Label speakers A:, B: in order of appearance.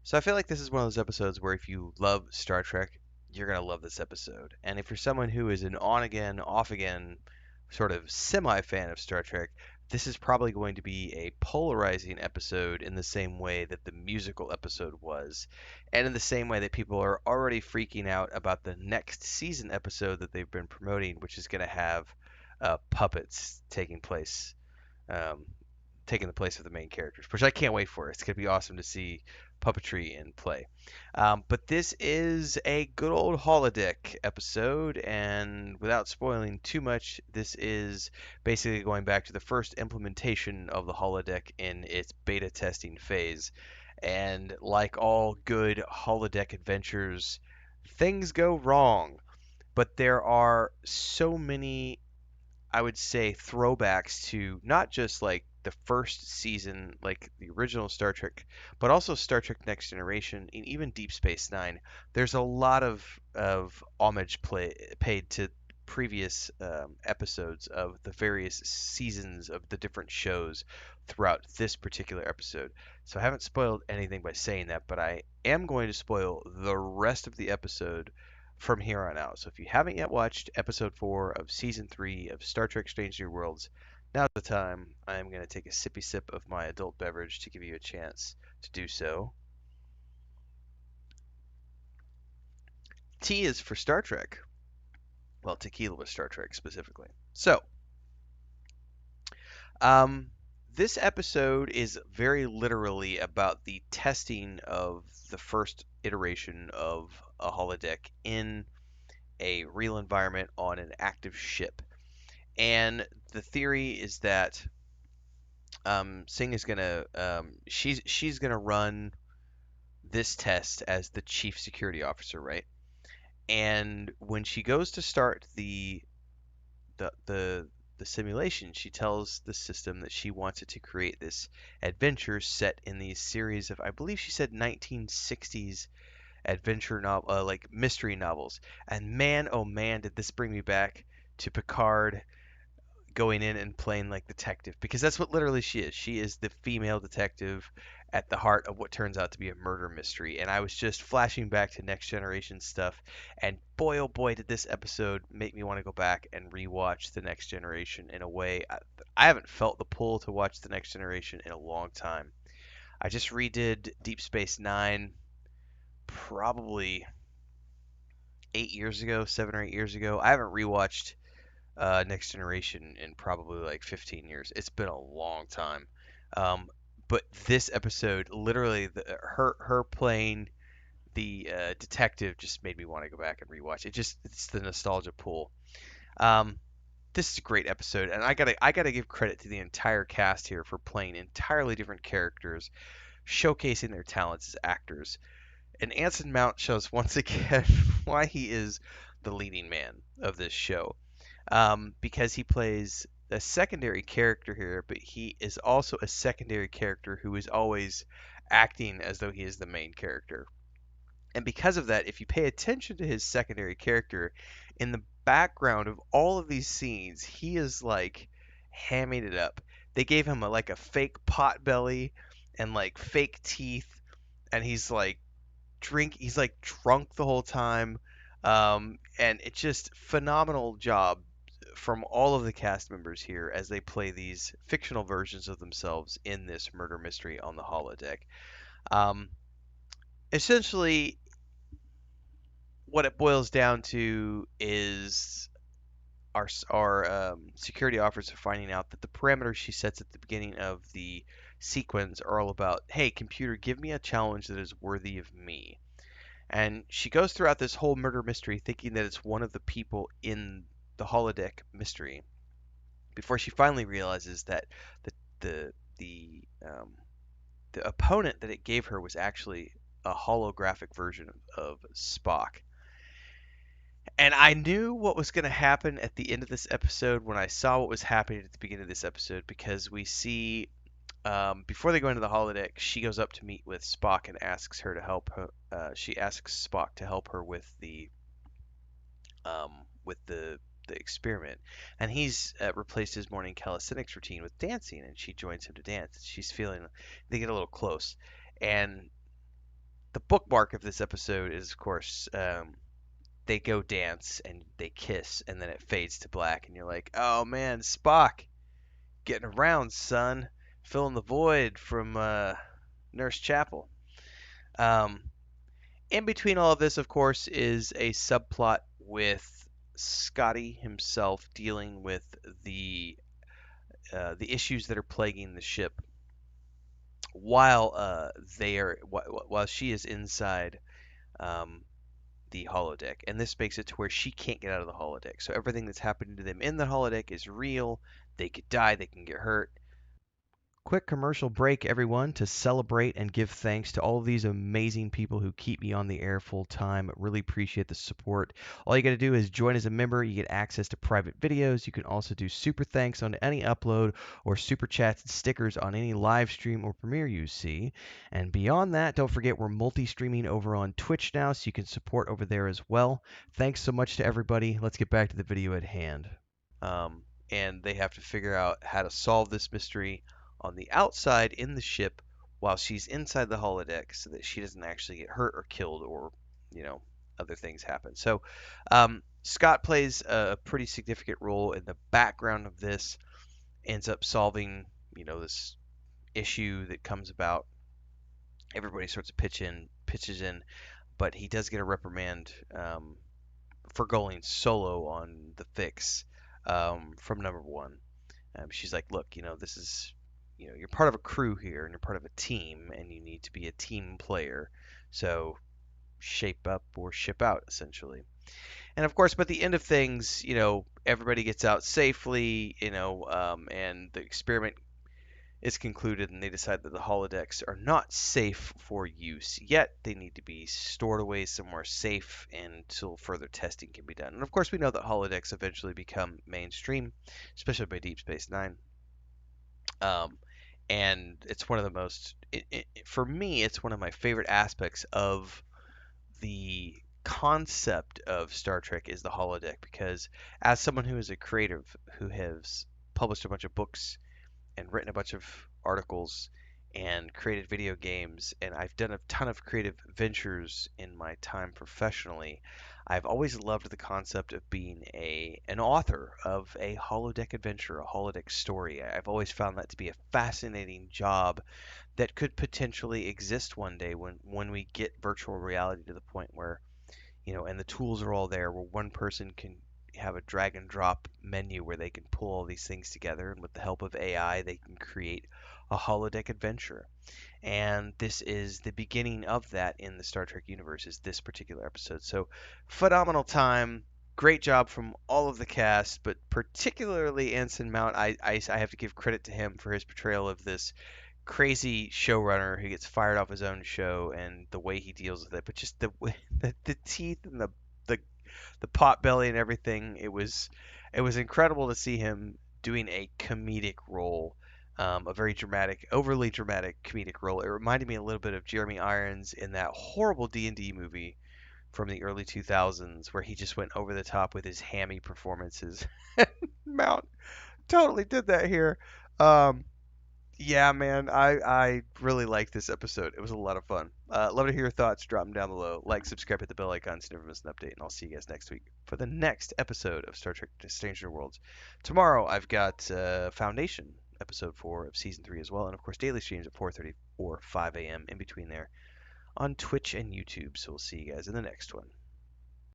A: So I feel like this is one of those episodes where if you love Star Trek, you're going to love this episode. And if you're someone who is an on again, off again sort of semi fan of Star Trek, this is probably going to be a polarizing episode in the same way that the musical episode was, and in the same way that people are already freaking out about the next season episode that they've been promoting, which is going to have puppets um, taking the place of the main characters, which I can't wait for. It's going to be awesome to see puppetry in play. But this is a good old holodeck episode, and without spoiling too much, this is basically going back to the first implementation of the holodeck in its beta testing phase. And like all good holodeck adventures, things go wrong. But there are so many, I would say, throwbacks to not just like the first season, like the original Star Trek, but also Star Trek Next Generation and even Deep Space Nine. There's a lot of homage paid to previous episodes of the various seasons of the different shows throughout this particular episode. So I haven't spoiled anything by saying that, but I am going to spoil the rest of the episode from here on out. So if you haven't yet watched episode 4 of season 3 of Star Trek Strange New Worlds, now's the time. I am going to take a sippy sip of my adult beverage to give you a chance to do so. T is for Star Trek. Well, tequila was Star Trek specifically. So, um, this episode is very literally about the testing of the first iteration of a holodeck in a real environment on an active ship. And the theory is that Singh is gonna she's gonna run this test as the chief security officer, right? And when she goes to start the the the simulation, she tells the system that she wants it to create this adventure set in these series of, I believe she said, 1960s adventure novel, like mystery novels. And man, oh man, did this bring me back to Picard going in and playing like detective, because that's what literally she is. She is the female detective at the heart of what turns out to be a murder mystery. And I was just flashing back to Next Generation stuff, and boy oh boy did this episode make me want to go back and rewatch the Next Generation in a way I haven't felt the pull to watch the Next Generation in a long time. I just redid Deep Space Nine probably 8 years ago, 7 or 8 years ago. I haven't rewatched Next Generation in probably like 15 years. It's been a long time. Um, but this episode, literally, her playing the detective just made me want to go back and rewatch it. It's the nostalgia pool. Um, this is a great episode, and I gotta give credit to the entire cast here for playing entirely different characters, showcasing their talents as actors. And Anson Mount shows once again why he is the leading man of this show, because he plays a secondary character here, but he is also a secondary character who is always acting as though he is the main character. And because of that, if you pay attention to his secondary character, in the background of all of these scenes, he is like hamming it up. They gave him like a fake pot belly and like fake teeth, and he's like drunk the whole time. And it's just phenomenal job from all of the cast members here as they play these fictional versions of themselves in this murder mystery on the holodeck. Um, Essentially, what it boils down to is our security officer finding out that the parameters she sets at the beginning of the sequence are all about, hey, computer, give me a challenge that is worthy of me. And she goes throughout this whole murder mystery thinking that it's one of the people in the holodeck mystery before she finally realizes that the the the um, the opponent that it gave her was actually a holographic version of Spock. And I knew what was going to happen at the end of this episode when I saw what was happening at the beginning of this episode, because we see, before they go into the holodeck, she goes up to meet with Spock and asks her to help her. She asks Spock to help her um, with the experiment, and he's replaced his morning calisthenics routine with dancing, and she joins him to dance. She's feeling they get a little close, and the bookmark of this episode is, of course, they go dance and they kiss, and then it fades to black, and you're like, oh man, Spock, getting around, son, filling the void from Nurse Chapel. Um, in between all of this, of course, is a subplot with Scotty himself dealing with the the issues that are plaguing the ship while while she is inside um, the holodeck, and this makes it to where she can't get out of the holodeck. So everything that's happening to them in the holodeck is real. They could die, they can get hurt. Quick commercial break, everyone, to celebrate and give thanks to all of these amazing people who keep me on the air full time. Really appreciate the support. All you got to do is join as a member. You get access to private videos. You can also do super thanks on any upload or super chats and stickers on any live stream or premiere you see. And beyond that, don't forget we're multi-streaming over on Twitch now, so you can support over there as well. Thanks so much to everybody. Let's get back to the video at hand. Um, and they have to figure out how to solve this mystery on the outside in the ship while she's inside the holodeck so that she doesn't actually get hurt or killed or, you know, other things happen. So, Scott plays a pretty significant role in the background of this, ends up solving, you know, this issue that comes about. Everybody sorts of pitches in, but he does get a reprimand for going solo on the fix from number one. She's like, look, you know, this is, you know, you're part of a crew here and you're part of a team and you need to be a team player. So shape up or ship out, essentially. And of course, by the end of things, you know, everybody gets out safely, you know, and the experiment is concluded and they decide that the holodecks are not safe for use yet. They need to be stored away somewhere safe until further testing can be done. And of course, we know that holodecks eventually become mainstream, especially by Deep Space Nine. Um, and it's one of the most, for me, it's one of my favorite aspects of the concept of Star Trek is the holodeck because as someone who is a creative who has published a bunch of books and written a bunch of articles and created video games, and I've done a ton of creative ventures in my time professionally. I've always loved the concept of being an author of a holodeck adventure, a holodeck story. I've always found that to be a fascinating job that could potentially exist one day when we get virtual reality to the point where, you know, and the tools are all there where one person can have a drag and drop menu where they can pull all these things together, and with the help of AI, they can create a holodeck adventure. And this is the beginning of that in the Star Trek universe, is this particular episode. So, phenomenal time. Great job from all of the cast, but particularly Anson Mount. I have to give credit to him for his portrayal of this crazy showrunner who gets fired off his own show and the way he deals with it. But just the the teeth and the the pot belly and everything. It was incredible to see him doing a comedic role, a very dramatic, overly dramatic comedic role. It reminded me a little bit of Jeremy Irons in that horrible D&D movie from the early 2000s where he just went over the top with his hammy performances. Mount totally did that here. Um, yeah, man, I really liked this episode. It was a lot of fun. Love to hear your thoughts. Drop them down below. Like, subscribe, hit the bell icon so you never miss an update. And I'll see you guys next week for the next episode of Star Trek Stranger Worlds. Tomorrow, I've got Foundation, episode 4 of season 3 as well. And of course, daily streams at 4:30 or 5 a.m. in between there on Twitch and YouTube. So we'll see you guys in the next one.